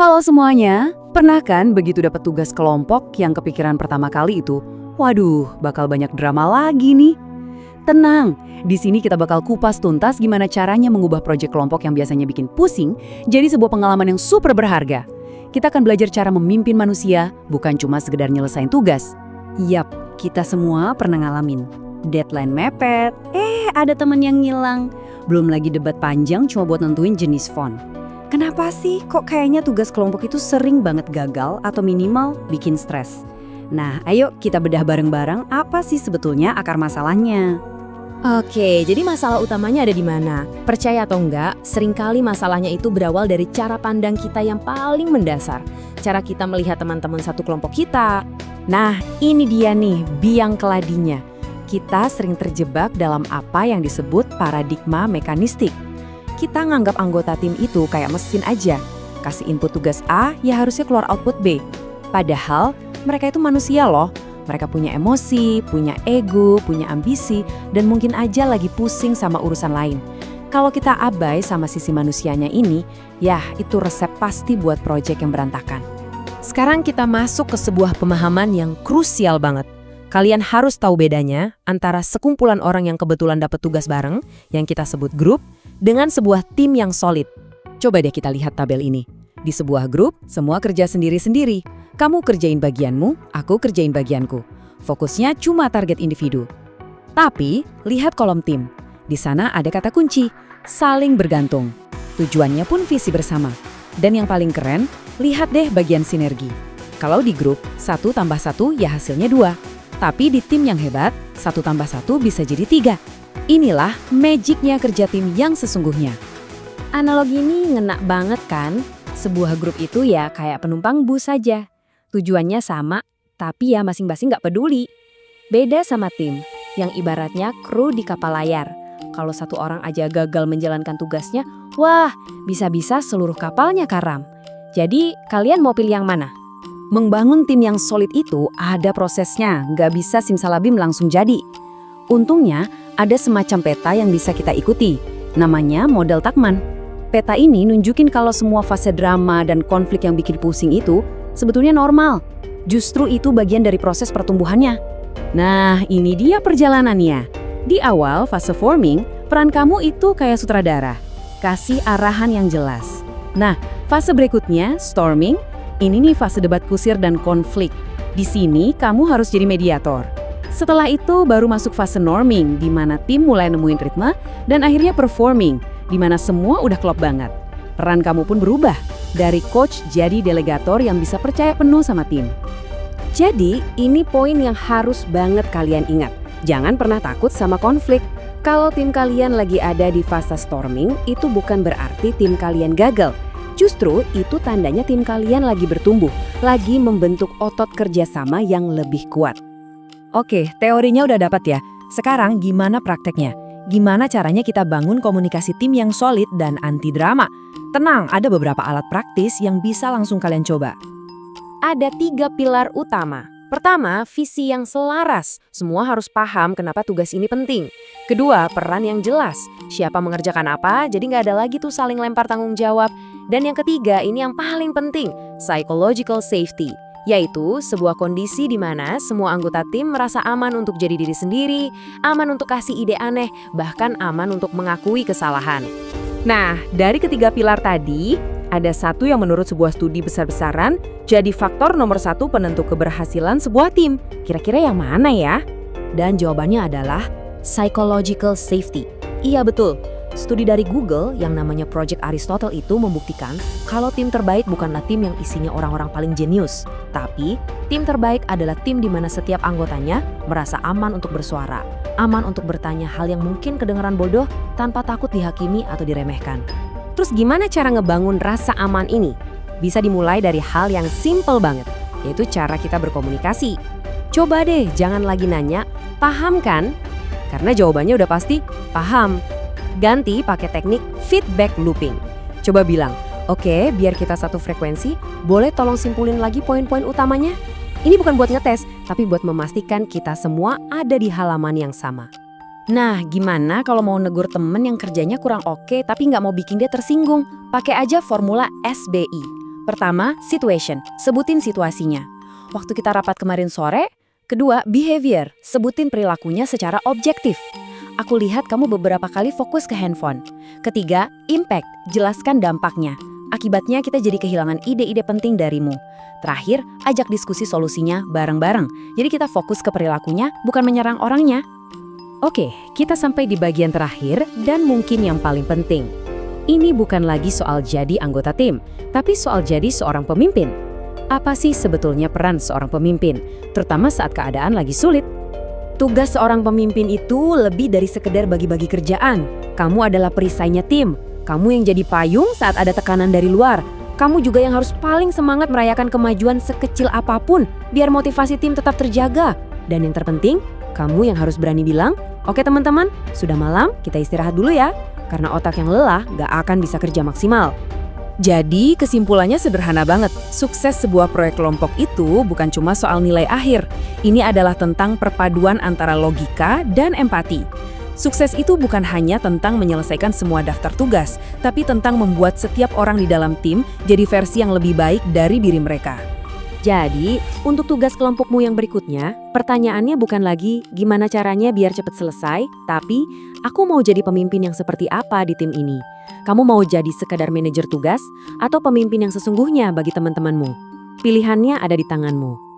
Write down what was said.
Halo semuanya, pernah kan begitu dapat tugas kelompok yang kepikiran pertama kali itu, waduh, bakal banyak drama lagi nih. Tenang, di sini kita bakal kupas tuntas gimana caranya mengubah proyek kelompok yang biasanya bikin pusing jadi sebuah pengalaman yang super berharga. Kita akan belajar cara memimpin manusia, bukan cuma sekedar nyelesain tugas. Yap, kita semua pernah ngalamin. Deadline mepet, ada temen yang ngilang. Belum lagi debat panjang cuma buat nentuin jenis font. Kenapa sih kok kayaknya tugas kelompok itu sering banget gagal atau minimal bikin stres? Nah, ayo kita bedah bareng-bareng apa sih sebetulnya akar masalahnya. Oke, jadi masalah utamanya ada di mana? Percaya atau enggak, seringkali masalahnya itu berawal dari cara pandang kita yang paling mendasar. Cara kita melihat teman-teman satu kelompok kita. Nah, ini dia nih biang keladinya. Kita sering terjebak dalam apa yang disebut paradigma mekanistik. Kita nganggap anggota tim itu kayak mesin aja. Kasih input tugas A, ya harusnya keluar output B. Padahal mereka itu manusia loh. Mereka punya emosi, punya ego, punya ambisi, dan mungkin aja lagi pusing sama urusan lain. Kalau kita abai sama sisi manusianya ini, ya itu resep pasti buat proyek yang berantakan. Sekarang kita masuk ke sebuah pemahaman yang krusial banget. Kalian harus tahu bedanya antara sekumpulan orang yang kebetulan dapat tugas bareng, yang kita sebut grup, dengan sebuah tim yang solid. Coba deh kita lihat tabel ini. Di sebuah grup, semua kerja sendiri-sendiri. Kamu kerjain bagianmu, aku kerjain bagianku. Fokusnya cuma target individu. Tapi, lihat kolom tim. Di sana ada kata kunci, saling bergantung. Tujuannya pun visi bersama. Dan yang paling keren, lihat deh bagian sinergi. Kalau di grup, 1 tambah 1 ya hasilnya 2. Tapi di tim yang hebat, 1 tambah 1 bisa jadi 3. Inilah magicnya kerja tim yang sesungguhnya. Analogi ini ngena banget kan? Sebuah grup itu ya kayak penumpang bus saja. Tujuannya sama, tapi ya masing-masing nggak peduli. Beda sama tim, yang ibaratnya kru di kapal layar. Kalau satu orang aja gagal menjalankan tugasnya, wah bisa-bisa seluruh kapalnya karam. Jadi kalian mau pilih yang mana? Membangun tim yang solid itu ada prosesnya, nggak bisa simsalabim langsung jadi. Untungnya, ada semacam peta yang bisa kita ikuti, namanya model Tuckman. Peta ini nunjukin kalau semua fase drama dan konflik yang bikin pusing itu sebetulnya normal. Justru itu bagian dari proses pertumbuhannya. Nah, ini dia perjalanannya. Di awal, fase forming, peran kamu itu kayak sutradara. Kasih arahan yang jelas. Nah, fase berikutnya, storming, ini nih fase debat kusir dan konflik. Di sini, kamu harus jadi mediator. Setelah itu baru masuk fase norming, di mana tim mulai nemuin ritme, dan akhirnya performing, di mana semua udah klop banget. Peran kamu pun berubah, dari coach jadi delegator yang bisa percaya penuh sama tim. Jadi, ini poin yang harus banget kalian ingat. Jangan pernah takut sama konflik. Kalau tim kalian lagi ada di fase storming, itu bukan berarti tim kalian gagal. Justru itu tandanya tim kalian lagi bertumbuh, lagi membentuk otot kerjasama yang lebih kuat. Oke, teorinya udah dapat ya. Sekarang gimana prakteknya? Gimana caranya kita bangun komunikasi tim yang solid dan anti drama? Tenang, ada beberapa alat praktis yang bisa langsung kalian coba. Ada 3 pilar utama. Pertama, visi yang selaras. Semua harus paham kenapa tugas ini penting. Kedua, peran yang jelas. Siapa mengerjakan apa, jadi nggak ada lagi tuh saling lempar tanggung jawab. Dan yang ketiga, ini yang paling penting, psychological safety. Yaitu sebuah kondisi di mana semua anggota tim merasa aman untuk jadi diri sendiri, aman untuk kasih ide aneh, bahkan aman untuk mengakui kesalahan. Nah, dari ketiga pilar tadi, ada satu yang menurut sebuah studi besar-besaran jadi faktor nomor 1 penentu keberhasilan sebuah tim. Kira-kira yang mana ya? Dan jawabannya adalah psychological safety. Iya betul. Studi dari Google yang namanya Project Aristotle itu membuktikan kalau tim terbaik bukanlah tim yang isinya orang-orang paling jenius. Tapi, tim terbaik adalah tim di mana setiap anggotanya merasa aman untuk bersuara, aman untuk bertanya hal yang mungkin kedengaran bodoh tanpa takut dihakimi atau diremehkan. Terus gimana cara ngebangun rasa aman ini? Bisa dimulai dari hal yang simple banget, yaitu cara kita berkomunikasi. Coba deh jangan lagi nanya, paham kan? Karena jawabannya udah pasti, paham. Ganti pakai teknik feedback looping. Coba bilang, oke, biar kita satu frekuensi, boleh tolong simpulin lagi poin-poin utamanya? Ini bukan buat ngetes, tapi buat memastikan kita semua ada di halaman yang sama. Nah, gimana kalau mau negur temen yang kerjanya kurang oke tapi nggak mau bikin dia tersinggung? Pakai aja formula SBI. Pertama, situation, sebutin situasinya. Waktu kita rapat kemarin sore. Kedua, behavior, sebutin perilakunya secara objektif. Aku lihat kamu beberapa kali fokus ke handphone. Ketiga, impact, jelaskan dampaknya. Akibatnya kita jadi kehilangan ide-ide penting darimu. Terakhir, ajak diskusi solusinya bareng-bareng. Jadi kita fokus ke perilakunya, bukan menyerang orangnya. Oke, kita sampai di bagian terakhir dan mungkin yang paling penting. Ini bukan lagi soal jadi anggota tim, tapi soal jadi seorang pemimpin. Apa sih sebetulnya peran seorang pemimpin, terutama saat keadaan lagi sulit? Tugas seorang pemimpin itu lebih dari sekedar bagi-bagi kerjaan. Kamu adalah perisainya tim. Kamu yang jadi payung saat ada tekanan dari luar. Kamu juga yang harus paling semangat merayakan kemajuan sekecil apapun, biar motivasi tim tetap terjaga. Dan yang terpenting, kamu yang harus berani bilang, "Oke teman-teman, sudah malam, kita istirahat dulu ya." Karena otak yang lelah gak akan bisa kerja maksimal. Jadi kesimpulannya sederhana banget. Sukses sebuah proyek kelompok itu bukan cuma soal nilai akhir. Ini adalah tentang perpaduan antara logika dan empati. Sukses itu bukan hanya tentang menyelesaikan semua daftar tugas, tapi tentang membuat setiap orang di dalam tim jadi versi yang lebih baik dari diri mereka. Jadi, untuk tugas kelompokmu yang berikutnya, pertanyaannya bukan lagi gimana caranya biar cepat selesai, tapi aku mau jadi pemimpin yang seperti apa di tim ini. Kamu mau jadi sekadar manajer tugas atau pemimpin yang sesungguhnya bagi teman-temanmu? Pilihannya ada di tanganmu.